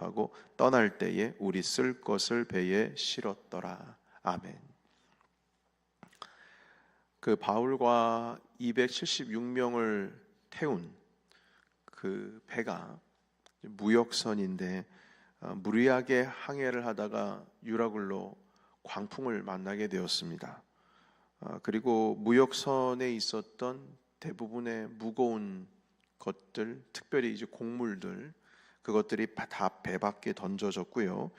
하고 떠날 때에 우리 쓸 것을 배에 실었더라. 아멘. 그 바울과 276명을 태운 그 배가 무역선인데 무리하게 항해를 하다가 유라굴로 광풍을 만나게 되었습니다. 그리고 무역선에 있었던 대부분의 무거운 것들, 특별히 이제 곡물들, 그것들이 다 배 밖에 던져졌고요.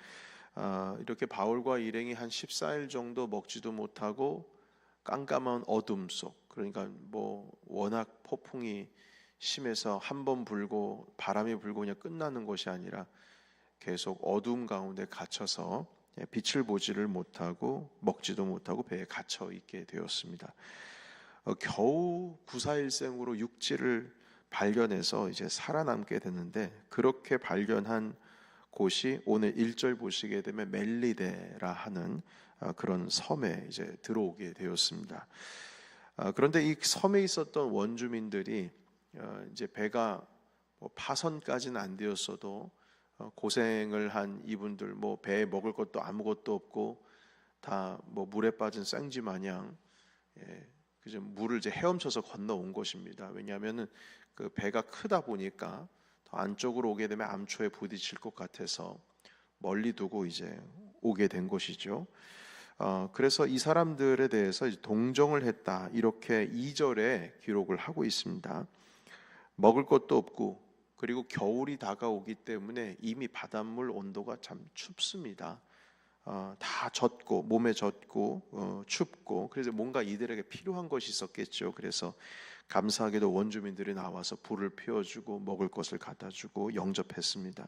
이렇게 바울과 일행이 한 14일 정도 먹지도 못하고 깜깜한 어둠 속, 그러니까 뭐 워낙 폭풍이 심해서 한 번 불고 바람이 불고 그냥 끝나는 것이 아니라 계속 어둠 가운데 갇혀서 빛을 보지를 못하고 먹지도 못하고 배에 갇혀 있게 되었습니다. 겨우 구사일생으로 육지를 발견해서 이제 살아남게 됐는데, 그렇게 발견한 곳이 오늘 1절 보시게 되면 멜리데라 하는 그런 섬에 이제 들어오게 되었습니다. 그런데 이 섬에 있었던 원주민들이 이제 배가 뭐 파선까지는 안 되었어도 고생을 한 이분들, 뭐 배에 먹을 것도 아무것도 없고 다 뭐 물에 빠진 생쥐 마냥 그저 물을 이제 헤엄쳐서 건너온 것입니다. 왜냐하면은 그 배가 크다 보니까 더 안쪽으로 오게 되면 암초에 부딪힐 것 같아서 멀리 두고 이제 오게 된 것이죠. 그래서 이 사람들에 대해서 이제 동정을 했다, 이렇게 2절에 기록을 하고 있습니다. 먹을 것도 없고, 그리고 겨울이 다가오기 때문에 이미 바닷물 온도가 참 춥습니다. 다 젖고 몸에 젖고 춥고, 그래서 뭔가 이들에게 필요한 것이 있었겠죠. 그래서 감사하게도 원주민들이 나와서 불을 피워주고 먹을 것을 갖다주고 영접했습니다.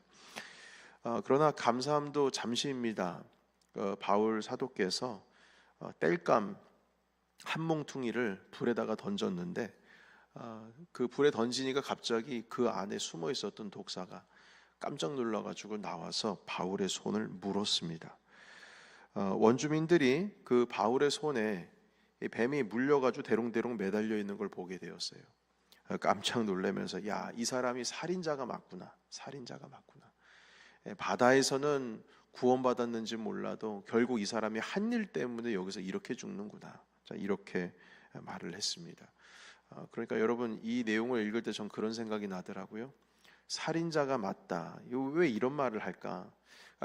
그러나 감사함도 잠시입니다. 바울 사도께서 땔감 한 몽퉁이를 불에다가 던졌는데 그 불에 던지니까 갑자기 그 안에 숨어 있었던 독사가 깜짝 놀라가지고 나와서 바울의 손을 물었습니다. 원주민들이 그 바울의 손에 뱀이 물려가지고 대롱대롱 매달려 있는 걸 보게 되었어요. 깜짝 놀라면서 야, 이 사람이 살인자가 맞구나. 살인자가 맞구나. 바다에서는 구원받았는지 몰라도 결국 이 사람이 한 일 때문에 여기서 이렇게 죽는구나. 자, 이렇게 말을 했습니다. 그러니까 여러분, 이 내용을 읽을 때 전 그런 생각이 나더라고요. 살인자가 맞다. 왜 이런 말을 할까?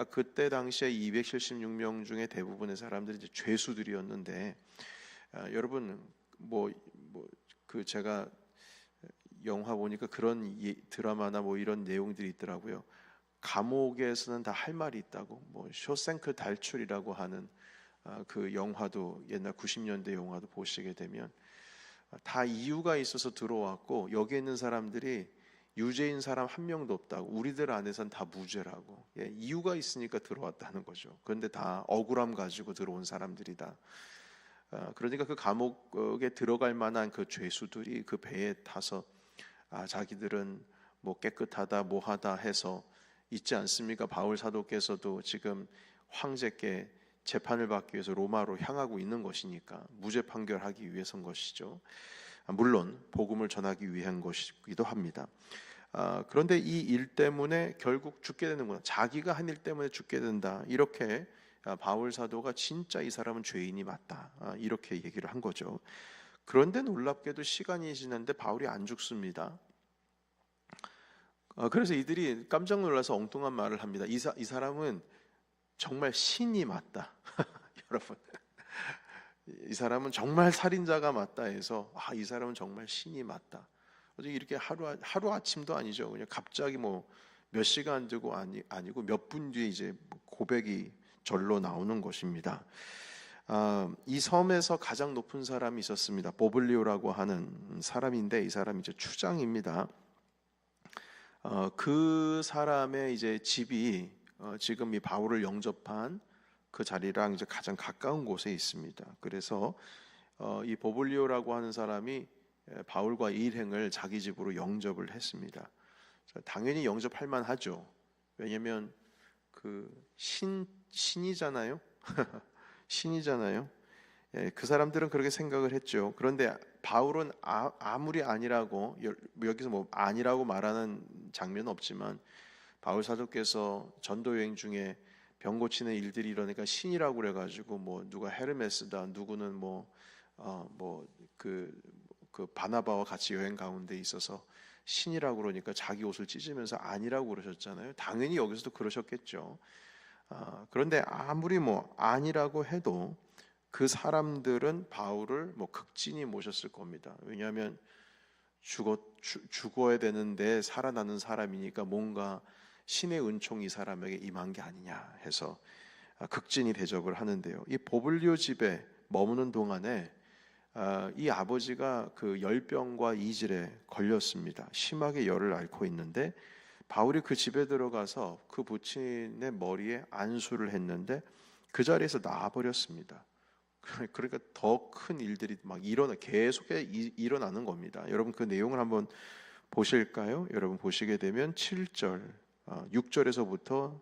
그때 당시에 276명 중에 대부분의 사람들이 이제 죄수들이었는데, 여러분 그 제가 영화 보니까 그런 드라마나 뭐 이런 내용들이 있더라고요. 감옥에서는 다 할 말이 있다고, 뭐 쇼생크 탈출이라고 하는 그 영화도, 옛날 90년대 영화도 보시게 되면 다 이유가 있어서 들어왔고, 여기 있는 사람들이 유죄인 사람 한 명도 없다고, 우리들 안에선 다 무죄라고, 이유가 있으니까 들어왔다는 거죠. 그런데 다 억울함 가지고 들어온 사람들이다. 그러니까 그 감옥에 들어갈 만한 그 죄수들이 그 배에 타서 자기들은 뭐 깨끗하다 뭐하다 해서 있지 않습니까? 바울 사도께서도 지금 황제께 재판을 받기 위해서 로마로 향하고 있는 것이니까 무죄 판결하기 위해서인 것이죠. 물론 복음을 전하기 위한 것이기도 합니다. 그런데 이 일 때문에 결국 죽게 되는구나, 자기가 한 일 때문에 죽게 된다, 이렇게 바울 사도가 진짜 이 사람은 죄인이 맞다, 이렇게 얘기를 한 거죠. 그런데 놀랍게도 시간이 지났는데 바울이 안 죽습니다. 그래서 이들이 깜짝 놀라서 엉뚱한 말을 합니다. 이 사람은 정말 신이 맞다. 여러분, 이 사람은 정말 살인자가 맞다 해서 이 사람은 정말 신이 맞다. 어제 이렇게 하루 아침도 아니죠. 그냥 갑자기 뭐 몇 시간 두고 아니고 몇 분 뒤에 이제 고백이 절로 나오는 것입니다. 이 섬에서 가장 높은 사람이 있었습니다. 보블리오라고 하는 사람인데, 이 사람이 이제 추장입니다. 그 사람의 이제 집이 지금 이 바울을 영접한 그 자리랑 이제 가장 가까운 곳에 있습니다. 그래서 이 보블리오라고 하는 사람이 바울과 일행을 자기 집으로 영접을 했습니다. 당연히 영접할 만하죠. 왜냐하면 그 신이잖아요. 신이잖아요. 그 사람들은 그렇게 생각을 했죠. 그런데 바울은 아무리 아니라고, 여기서 뭐 아니라고 말하는 장면은 없지만 바울 사도께서 전도 여행 중에 병 고치는 일들이 일어나니까 신이라고 그래가지고 뭐 누가 헤르메스다, 누구는 그 바나바와 같이 여행 가운데 있어서 신이라고 그러니까 자기 옷을 찢으면서 아니라고 그러셨잖아요. 당연히 여기서도 그러셨겠죠. 그런데 아무리 아니라고 해도 그 사람들은 바울을 극진히 모셨을 겁니다. 왜냐하면 죽어야 되는데 살아나는 사람이니까 뭔가 신의 은총이 이 사람에게 임한 게 아니냐 해서 극진히 대접을 하는데요. 이 보블리오 집에 머무는 동안에 이 아버지가 그 열병과 이질에 걸렸습니다. 심하게 열을 앓고 있는데 바울이 그 집에 들어가서 그 부친의 머리에 안수를 했는데 그 자리에서 나아버렸습니다. 그러니까 더 큰 일들이 계속 일어나는 겁니다. 여러분 그 내용을 한번 보실까요? 여러분 보시게 되면 7절, 6절에서부터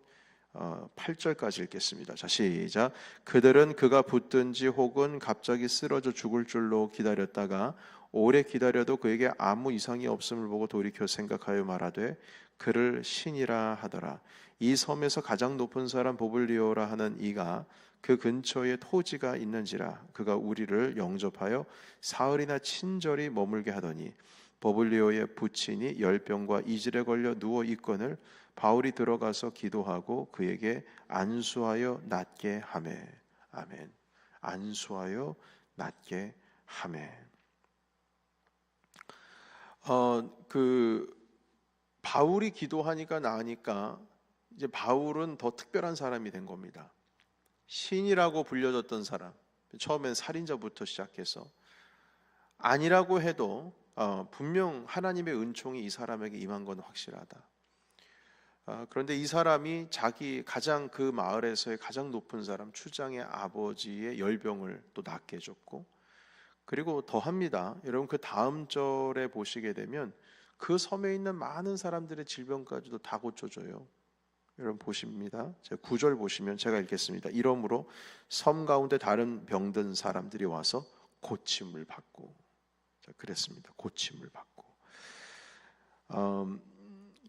8절까지 읽겠습니다. 자, 시작. 그들은 그가 붙든지 혹은 갑자기 쓰러져 죽을 줄로 기다렸다가 오래 기다려도 그에게 아무 이상이 없음을 보고 돌이켜 생각하여 말하되 그를 신이라 하더라. 이 섬에서 가장 높은 사람 보블리오라 하는 이가 그 근처에 토지가 있는지라 그가 우리를 영접하여 사흘이나 친절히 머물게 하더니 버블리오의 부친이 열병과 이질에 걸려 누워 있거늘 바울이 들어가서 기도하고 그에게 안수하여 낫게 하매. 아멘. 안수하여 낫게 하매. 바울이 기도하니까 나으니까 이제 바울은 더 특별한 사람이 된 겁니다. 신이라고 불려졌던 사람, 처음엔 살인자부터 시작해서 아니라고 해도 분명 하나님의 은총이 이 사람에게 임한 건 확실하다. 그런데 이 사람이 자기 가장 그 마을에서의 가장 높은 사람 추장의 아버지의 열병을 또 낫게 해줬고, 그리고 더합니다. 여러분 그 다음 절에 보시게 되면 그 섬에 있는 많은 사람들의 질병까지도 다 고쳐줘요. 여러분 보십니다. 9절 보시면 제가 읽겠습니다. 이러므로 섬 가운데 다른 병든 사람들이 와서 고침을 받고, 그랬습니다. 고침을 받고.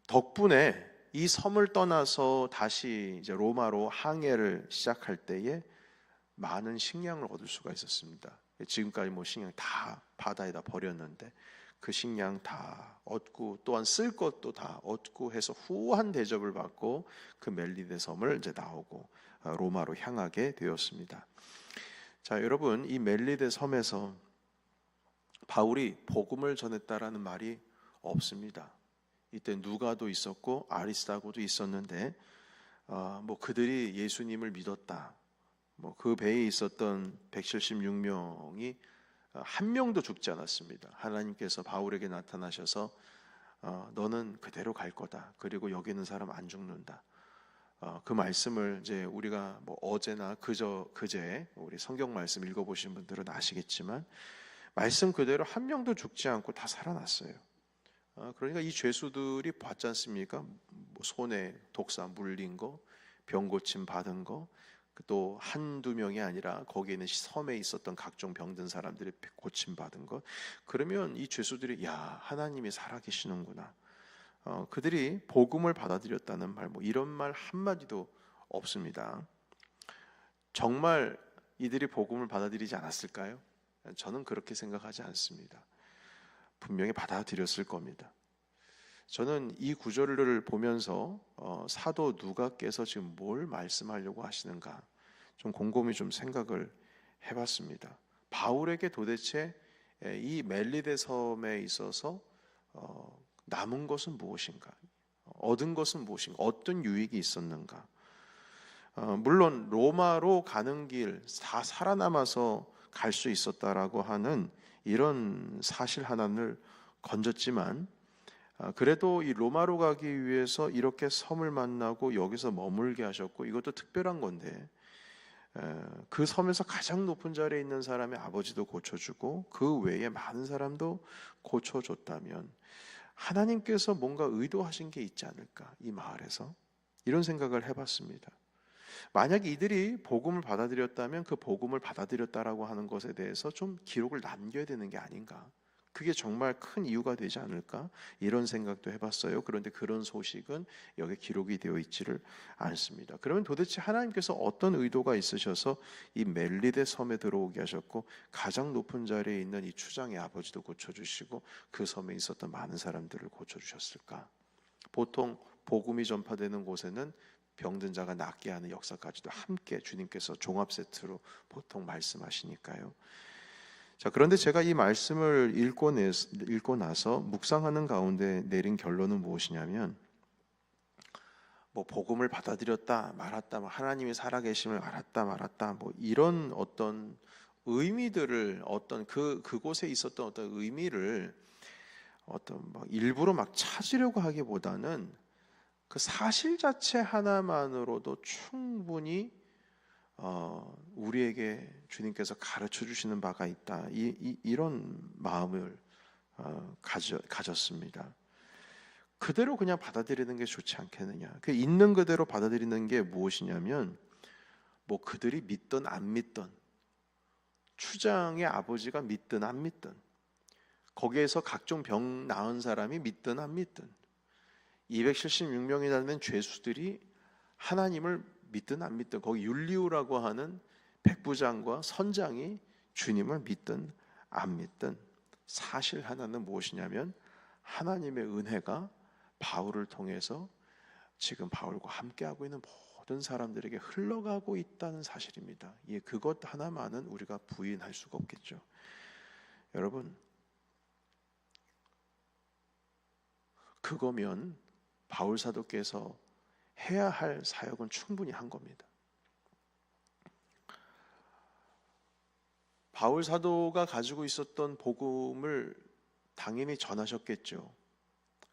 덕분에 이 섬을 떠나서 다시 이제 로마로 항해를 시작할 때에 많은 식량을 얻을 수가 있었습니다. 지금까지 식량 다 바다에다 버렸는데 그 식량 다 얻고 또한 쓸 것도 다 얻고 해서 후한 대접을 받고 그 멜리데 섬을 이제 나오고 로마로 향하게 되었습니다. 자, 여러분 이 멜리데 섬에서 바울이 복음을 전했다라는 말이 없습니다. 이때 누가도 있었고 아리스다고도 있었는데 그들이 예수님을 믿었다. 그 배에 있었던 176명이 한 명도 죽지 않았습니다. 하나님께서 바울에게 나타나셔서 너는 그대로 갈 거다. 그리고 여기 있는 사람 안 죽는다. 그 말씀을 이제 우리가 어제나 그제 우리 성경 말씀 읽어보신 분들은 아시겠지만 말씀 그대로 한 명도 죽지 않고 다 살아났어요. 그러니까 이 죄수들이 봤지 않습니까? 손에 독사 물린 거, 병 고침 받은 거, 또 한두 명이 아니라 거기에 있는 섬에 있었던 각종 병든 사람들이 고침 받은 것. 그러면 이 죄수들이 하나님이 살아계시는구나. 그들이 복음을 받아들였다는 말, 이런 말 한마디도 없습니다. 정말 이들이 복음을 받아들이지 않았을까요? 저는 그렇게 생각하지 않습니다. 분명히 받아들였을 겁니다. 저는 이 구절을 보면서 사도 누가께서 지금 뭘 말씀하려고 하시는가 좀 곰곰이 좀 생각을 해봤습니다. 바울에게 도대체 이 멜리데 섬에 있어서 남은 것은 무엇인가, 얻은 것은 무엇인가, 어떤 유익이 있었는가. 물론 로마로 가는 길 다 살아남아서 갈 수 있었다라고 하는 이런 사실 하나를 건졌지만 그래도 이 로마로 가기 위해서 이렇게 섬을 만나고 여기서 머물게 하셨고 이것도 특별한 건데 그 섬에서 가장 높은 자리에 있는 사람의 아버지도 고쳐주고 그 외에 많은 사람도 고쳐줬다면 하나님께서 뭔가 의도하신 게 있지 않을까, 이 마을에서 이런 생각을 해봤습니다. 만약 이들이 복음을 받아들였다면 그 복음을 받아들였다라고 하는 것에 대해서 좀 기록을 남겨야 되는 게 아닌가, 그게 정말 큰 이유가 되지 않을까? 이런 생각도 해봤어요. 그런데 그런 소식은 여기 기록이 되어 있지를 않습니다. 그러면 도대체 하나님께서 어떤 의도가 있으셔서 이 멜리데 섬에 들어오게 하셨고, 가장 높은 자리에 있는 이 추장의 아버지도 고쳐주시고 그 섬에 있었던 많은 사람들을 고쳐주셨을까? 보통 복음이 전파되는 곳에는 병든 자가 낫게 하는 역사까지도 함께 주님께서 종합 세트로 보통 말씀하시니까요. 자, 그런데 제가 이 말씀을 읽고 나서 묵상하는 가운데 내린 결론은 무엇이냐면, 뭐 복음을 받아들였다 말았다, 뭐 하나님의 살아계심을 알았다 말았다, 뭐 이런 어떤 의미들을, 어떤 그곳에 있었던 어떤 의미를 어떤 막 일부러 막 찾으려고 하기보다는 그 사실 자체 하나만으로도 충분히 우리에게 주님께서 가르쳐 주시는 바가 있다. 이런 마음을 가졌습니다. 그대로 그냥 받아들이는 게 좋지 않겠느냐. 그 있는 그대로 받아들이는 게 무엇이냐면, 뭐 그들이 믿든 안 믿든, 추장의 아버지가 믿든 안 믿든, 거기에서 각종 병 나은 사람이 믿든 안 믿든, 276명이라는 죄수들이 하나님을 믿든 안 믿든, 거기 율리우라고 하는 백부장과 선장이 주님을 믿든 안 믿든, 사실 하나는 무엇이냐면 하나님의 은혜가 바울을 통해서 지금 바울과 함께하고 있는 모든 사람들에게 흘러가고 있다는 사실입니다. 예, 그것 하나만은 우리가 부인할 수가 없겠죠. 여러분, 그거면 바울 사도께서 해야 할 사역은 충분히 한 겁니다. 바울 사도가 가지고 있었던 복음을 당연히 전하셨겠죠.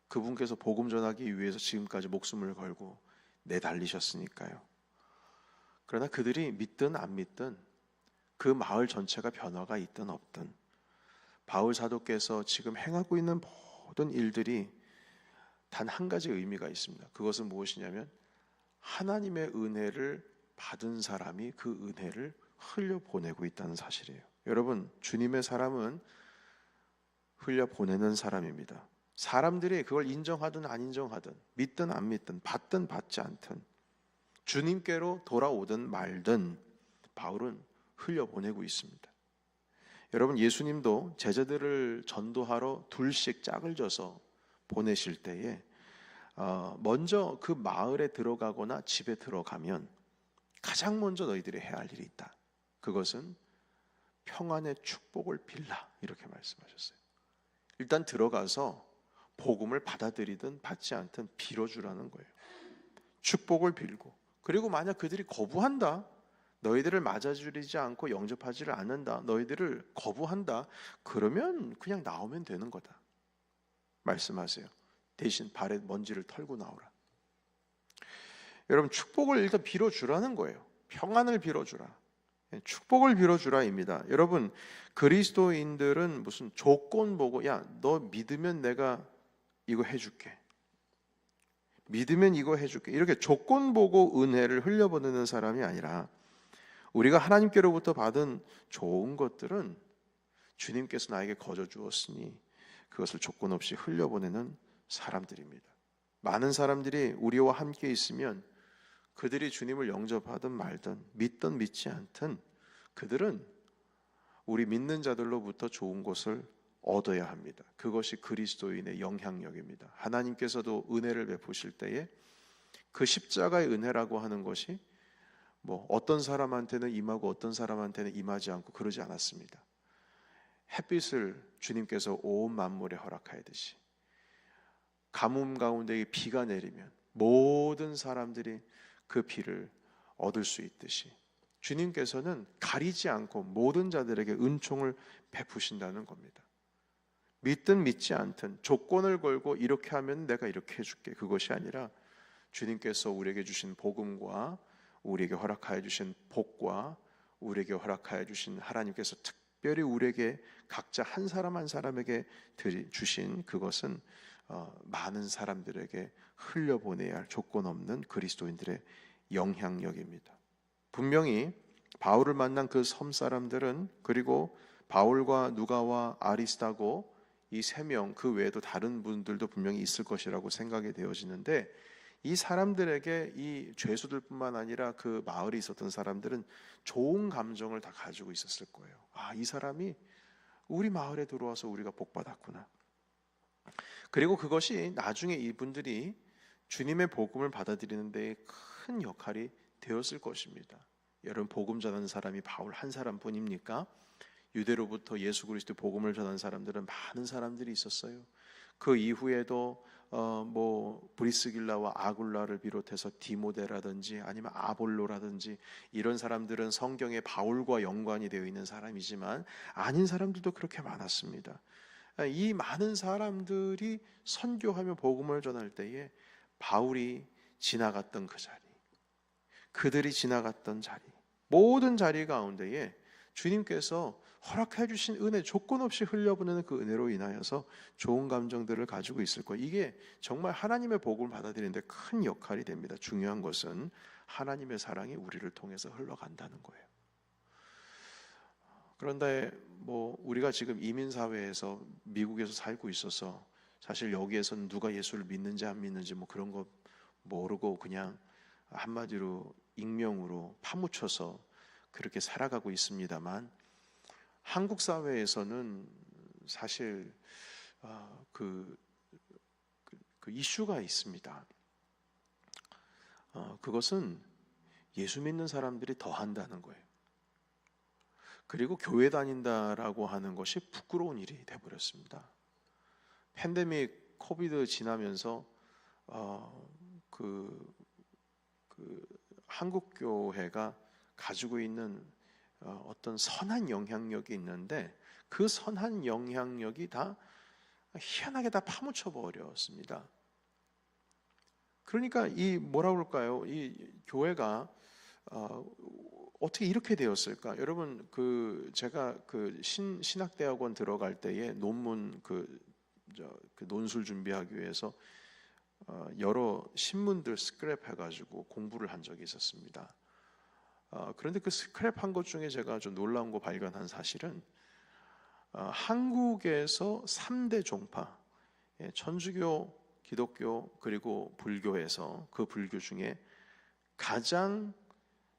그분께서 복음 전하기 위해서 지금까지 목숨을 걸고 내달리셨으니까요. 그러나 그들이 믿든 안 믿든, 그 마을 전체가 변화가 있든 없든, 바울 사도께서 지금 행하고 있는 모든 일들이 단 한 가지 의미가 있습니다. 그것은 무엇이냐면, 하나님의 은혜를 받은 사람이 그 은혜를 흘려보내고 있다는 사실이에요. 여러분, 주님의 사람은 흘려보내는 사람입니다. 사람들이 그걸 인정하든 안 인정하든, 믿든 안 믿든, 받든 받지 않든, 주님께로 돌아오든 말든 바울은 흘려보내고 있습니다. 여러분, 예수님도 제자들을 전도하러 둘씩 짝을 져서 보내실 때에 먼저 그 마을에 들어가거나 집에 들어가면 가장 먼저 너희들이 해야 할 일이 있다. 그것은 평안의 축복을 빌라, 이렇게 말씀하셨어요. 일단 들어가서 복음을 받아들이든 받지 않든 빌어주라는 거예요. 축복을 빌고, 그리고 만약 그들이 거부한다, 너희들을 맞아주지 않고 영접하지를 않는다, 너희들을 거부한다, 그러면 그냥 나오면 되는 거다 말씀하세요. 대신 발에 먼지를 털고 나오라. 여러분, 축복을 일단 빌어주라는 거예요. 평안을 빌어주라, 축복을 빌어주라입니다. 여러분, 그리스도인들은 무슨 조건 보고, 야, 너 믿으면 내가 이거 해줄게, 믿으면 이거 해줄게, 이렇게 조건 보고 은혜를 흘려보내는 사람이 아니라, 우리가 하나님께로부터 받은 좋은 것들은 주님께서 나에게 거저 주었으니 그것을 조건 없이 흘려보내는 사람들입니다. 많은 사람들이 우리와 함께 있으면 그들이 주님을 영접하든 말든, 믿든 믿지 않든, 그들은 우리 믿는 자들로부터 좋은 것을 얻어야 합니다. 그것이 그리스도인의 영향력입니다. 하나님께서도 은혜를 베푸실 때에 그 십자가의 은혜라고 하는 것이 뭐 어떤 사람한테는 임하고 어떤 사람한테는 임하지 않고 그러지 않았습니다. 햇빛을 주님께서 온 만물에 허락하듯이 가뭄 가운데 비가 내리면 모든 사람들이 그 비를 얻을 수 있듯이, 주님께서는 가리지 않고 모든 자들에게 은총을 베푸신다는 겁니다. 믿든 믿지 않든, 조건을 걸고 이렇게 하면 내가 이렇게 해줄게, 그것이 아니라 주님께서 우리에게 주신 복음과 우리에게 허락하여 주신 복과 우리에게 허락하여 주신, 하나님께서 특별히 우리에게 각자 한 사람 한 사람에게 주신 그것은 많은 사람들에게 흘려보내야 할 조건 없는 그리스도인들의 영향력입니다. 분명히 바울을 만난 그 섬 사람들은, 그리고 바울과 누가와 아리스다고 이 3명 그 외에도 다른 분들도 분명히 있을 것이라고 생각이 되어지는데, 이 사람들에게 이 죄수들뿐만 아니라 그 마을에 있었던 사람들은 좋은 감정을 다 가지고 있었을 거예요. 아, 이 사람이 우리 마을에 들어와서 우리가 복받았구나. 그리고 그것이 나중에 이분들이 주님의 복음을 받아들이는 데 큰 역할이 되었을 것입니다. 여러분, 복음 전하는 사람이 바울 한 사람뿐입니까? 유대로부터 예수 그리스도 복음을 전한 사람들은 많은 사람들이 있었어요. 그 이후에도 브리스길라와 아굴라를 비롯해서 디모데라든지 아니면 아볼로라든지 이런 사람들은 성경에 바울과 연관이 되어 있는 사람이지만 아닌 사람들도 그렇게 많았습니다. 이 많은 사람들이 선교하며 복음을 전할 때에 바울이 지나갔던 그 자리, 그들이 지나갔던 자리, 모든 자리 가운데에 주님께서 허락해 주신 은혜, 조건 없이 흘려보내는 그 은혜로 인하여서 좋은 감정들을 가지고 있을 거예요. 이게 정말 하나님의 복음을 받아들이는데 큰 역할이 됩니다. 중요한 것은 하나님의 사랑이 우리를 통해서 흘러간다는 거예요. 그런데 우리가 지금 이민사회에서 미국에서 살고 있어서 사실 여기에서는 누가 예수를 믿는지 안 믿는지 그런 거 모르고 그냥 한마디로 익명으로 파묻혀서 그렇게 살아가고 있습니다만, 한국 사회에서는 사실 그 이슈가 있습니다. 그것은 예수 믿는 사람들이 더 한다는 거예요. 그리고 교회 다닌다라고 하는 것이 부끄러운 일이 돼버렸습니다. 팬데믹 코비드 지나면서 한국 교회가 가지고 있는 어떤 선한 영향력이 있는데, 그 선한 영향력이 다 희한하게 다 파묻혀 버렸습니다. 그러니까 이 그럴까요? 이 교회가 어떻게 이렇게 되었을까? 여러분, 제가 신학대학원 들어갈 때에 논문 논술 준비하기 위해서 여러 신문들 스크랩해가지고 공부를 한 적이 있었습니다. 그런데 그 스크랩한 것 중에 제가 좀 놀라운 거 발견한 사실은 한국에서 3대 종파, 천주교, 기독교 그리고 불교에서 그 불교 중에 가장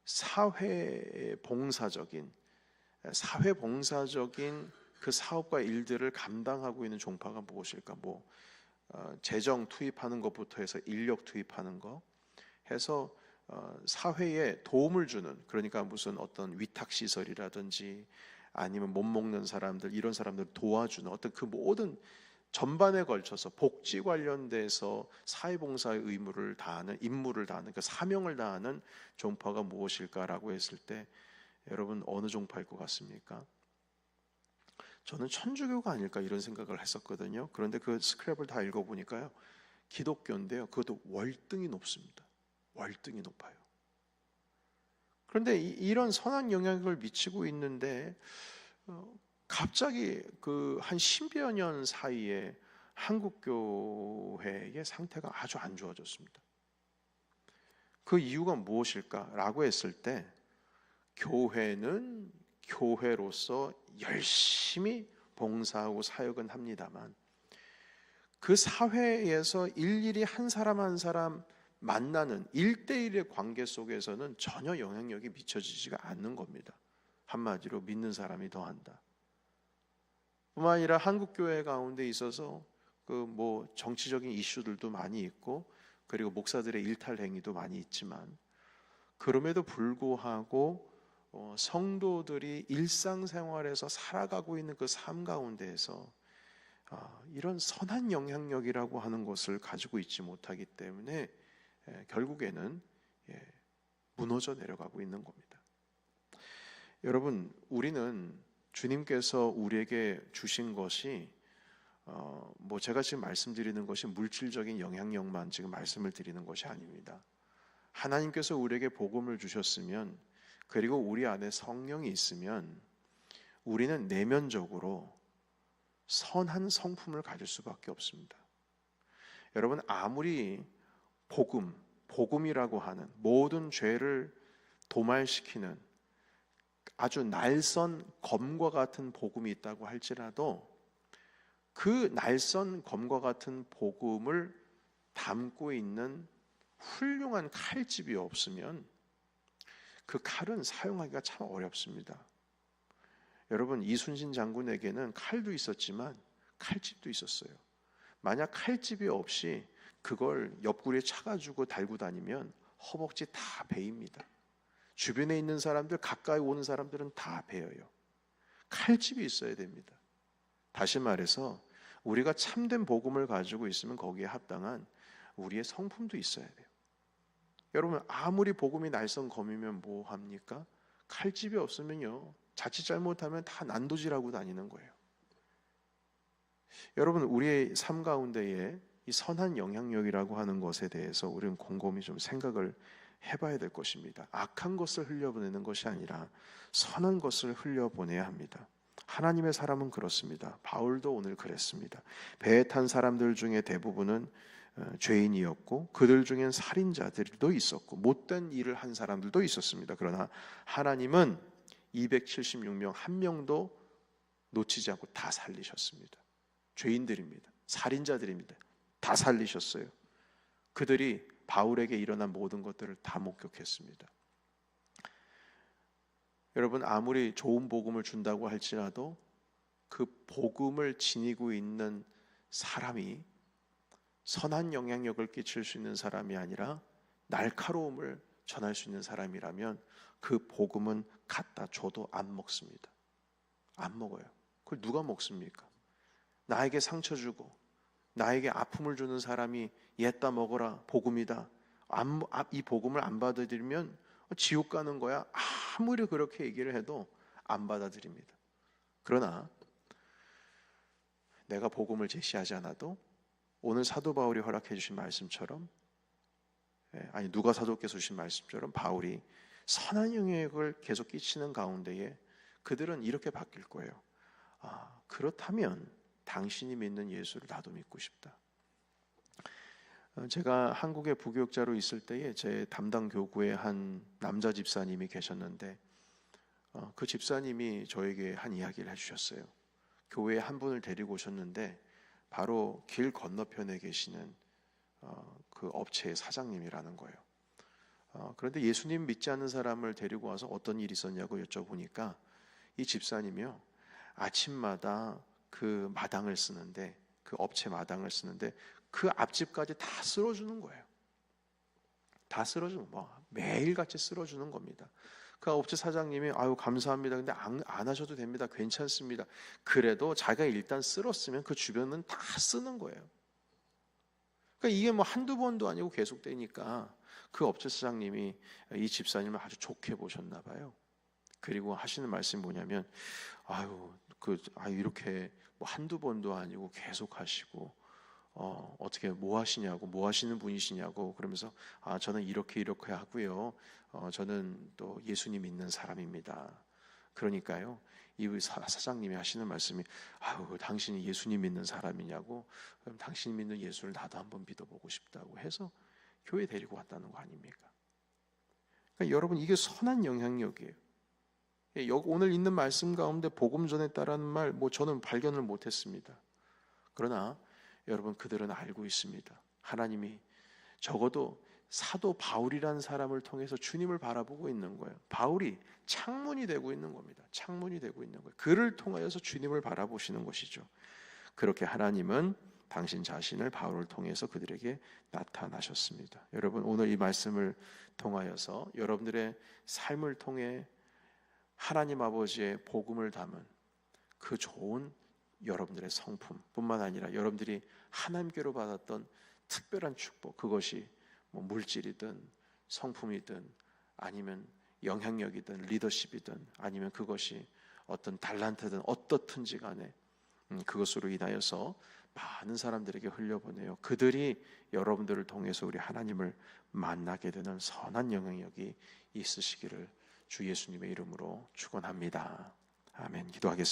사회봉사적인 그 사업과 일들을 감당하고 있는 종파가 무엇일까? 재정 투입하는 것부터 해서 인력 투입하는 거 해서 사회에 도움을 주는, 그러니까 무슨 어떤 위탁시설이라든지 아니면 못 먹는 사람들, 이런 사람들 도와주는 어떤 그 모든 전반에 걸쳐서 복지 관련돼서 사회봉사의 임무를 다하는 그 사명을 다하는 종파가 무엇일까라고 했을 때 여러분, 어느 종파일 것 같습니까? 저는 천주교가 아닐까 이런 생각을 했었거든요. 그런데 그 스크랩을 다 읽어보니까요, 기독교인데요, 그것도 월등히 높습니다. 월등히 높아요. 그런데 이런 선한 영향을 미치고 있는데 갑자기 한 10여 년 사이에 한국 교회의 상태가 아주 안 좋아졌습니다. 그 이유가 무엇일까라고 했을 때, 교회는 교회로서 열심히 봉사하고 사역은 합니다만 그 사회에서 일일이 한 사람 한 사람 만나는 1대1의 관계 속에서는 전혀 영향력이 미쳐지지가 않는 겁니다. 한마디로 믿는 사람이 더한다. 뿐만 아니라 한국 교회 가운데 있어서 정치적인 이슈들도 많이 있고, 그리고 목사들의 일탈 행위도 많이 있지만, 그럼에도 불구하고 성도들이 일상생활에서 살아가고 있는 그 삶 가운데에서 이런 선한 영향력이라고 하는 것을 가지고 있지 못하기 때문에 결국에는 무너져 내려가고 있는 겁니다. 여러분, 우리는 주님께서 우리에게 주신 것이 제가 지금 말씀드리는 것이 물질적인 영향력만 지금 말씀을 드리는 것이 아닙니다. 하나님께서 우리에게 복음을 주셨으면, 그리고 우리 안에 성령이 있으면 우리는 내면적으로 선한 성품을 가질 수밖에 없습니다. 여러분, 아무리 복음이라고 하는 모든 죄를 도말시키는 아주 날선 검과 같은 복음이 있다고 할지라도 그 날선 검과 같은 복음을 담고 있는 훌륭한 칼집이 없으면 그 칼은 사용하기가 참 어렵습니다. 여러분, 이순신 장군에게는 칼도 있었지만 칼집도 있었어요. 만약 칼집이 없이 그걸 옆구리에 차가지고 달고 다니면 허벅지 다 베입니다. 주변에 있는 사람들, 가까이 오는 사람들은 다 베어요. 칼집이 있어야 됩니다. 다시 말해서 우리가 참된 복음을 가지고 있으면 거기에 합당한 우리의 성품도 있어야 돼요. 여러분, 아무리 복음이 날선 검이면 뭐 합니까? 칼집이 없으면요, 자칫 잘못하면 다 난도질하고 다니는 거예요. 여러분, 우리의 삶 가운데에 이 선한 영향력이라고 하는 것에 대해서 우리는 곰곰이 좀 생각을 해봐야 될 것입니다. 악한 것을 흘려보내는 것이 아니라 선한 것을 흘려보내야 합니다. 하나님의 사람은 그렇습니다. 바울도 오늘 그랬습니다. 배에 탄 사람들 중에 대부분은 죄인이었고 그들 중엔 살인자들도 있었고 못된 일을 한 사람들도 있었습니다. 그러나 하나님은 276명 한 명도 놓치지 않고 다 살리셨습니다. 죄인들입니다. 살인자들입니다. 다 살리셨어요. 그들이 바울에게 일어난 모든 것들을 다 목격했습니다. 여러분, 아무리 좋은 복음을 준다고 할지라도 그 복음을 지니고 있는 사람이 선한 영향력을 끼칠 수 있는 사람이 아니라 날카로움을 전할 수 있는 사람이라면 그 복음은 갖다 줘도 안 먹습니다. 안 먹어요. 그걸 누가 먹습니까? 나에게 상처 주고 나에게 아픔을 주는 사람이 옛다 먹어라, 복음이다, 이 복음을 안 받아들이면 지옥 가는 거야, 아무리 그렇게 얘기를 해도 안 받아들입니다. 그러나 내가 복음을 제시하지 않아도 오늘 사도 바울이 허락해 주신 말씀처럼, 아니 누가 사도께서 주신 말씀처럼 바울이 선한 영향력을 계속 끼치는 가운데에 그들은 이렇게 바뀔 거예요. 그렇다면 당신이 믿는 예수를 나도 믿고 싶다. 제가 한국의 부교육자로 있을 때에 제 담당 교구에 한 남자 집사님이 계셨는데 그 집사님이 저에게 한 이야기를 해주셨어요. 교회에 한 분을 데리고 오셨는데 바로 길 건너편에 계시는 그 업체의 사장님이라는 거예요. 그런데 예수님 믿지 않는 사람을 데리고 와서 어떤 일이 있었냐고 여쭤보니까 이 집사님이요, 아침마다 그 마당을 쓰는데, 그 업체 마당을 쓰는데 그 앞집까지 다 쓸어주는 거예요. 다 쓸어주는 거, 매일같이 쓸어주는 겁니다. 그 업체 사장님이 아유 감사합니다, 근데 안 하셔도 됩니다, 괜찮습니다. 그래도 자기가 일단 쓸었으면 그 주변은 다 쓰는 거예요. 그러니까 이게 뭐 한두 번도 아니고 계속되니까 그 업체 사장님이 이 집사님을 아주 좋게 보셨나 봐요. 그리고 하시는 말씀이 뭐냐면 이렇게 뭐 한두 번도 아니고 계속 하시고 어떻게 뭐 하시냐고, 뭐 하시는 분이시냐고 그러면서 저는 이렇게 하고요. 저는 또 예수님 믿는 사람입니다. 그러니까요, 이 사장님이 하시는 말씀이 당신이 예수님 믿는 사람이냐고, 그럼 당신이 믿는 예수를 나도 한번 믿어보고 싶다고 해서 교회 데리고 왔다는 거 아닙니까? 그러니까 여러분, 이게 선한 영향력이에요. 오늘 있는 말씀 가운데 복음 전했다라는 말 저는 발견을 못했습니다. 그러나 여러분, 그들은 알고 있습니다. 하나님이 적어도 사도 바울이라는 사람을 통해서 주님을 바라보고 있는 거예요. 바울이 창문이 되고 있는 겁니다. 창문이 되고 있는 거예요. 그를 통하여서 주님을 바라보시는 것이죠. 그렇게 하나님은 당신 자신을 바울을 통해서 그들에게 나타나셨습니다. 여러분, 오늘 이 말씀을 통하여서 여러분들의 삶을 통해 하나님 아버지의 복음을 담은 그 좋은 여러분들의 성품뿐만 아니라 여러분들이 하나님께로 받았던 특별한 축복, 그것이 뭐 물질이든 성품이든 아니면 영향력이든 리더십이든 아니면 그것이 어떤 달란트든 어떻든지 간에 그것으로 인하여서 많은 사람들에게 흘려보내요. 그들이 여러분들을 통해서 우리 하나님을 만나게 되는 선한 영향력이 있으시기를 주 예수님의 이름으로 축원합니다. 아멘. 기도하겠습니다.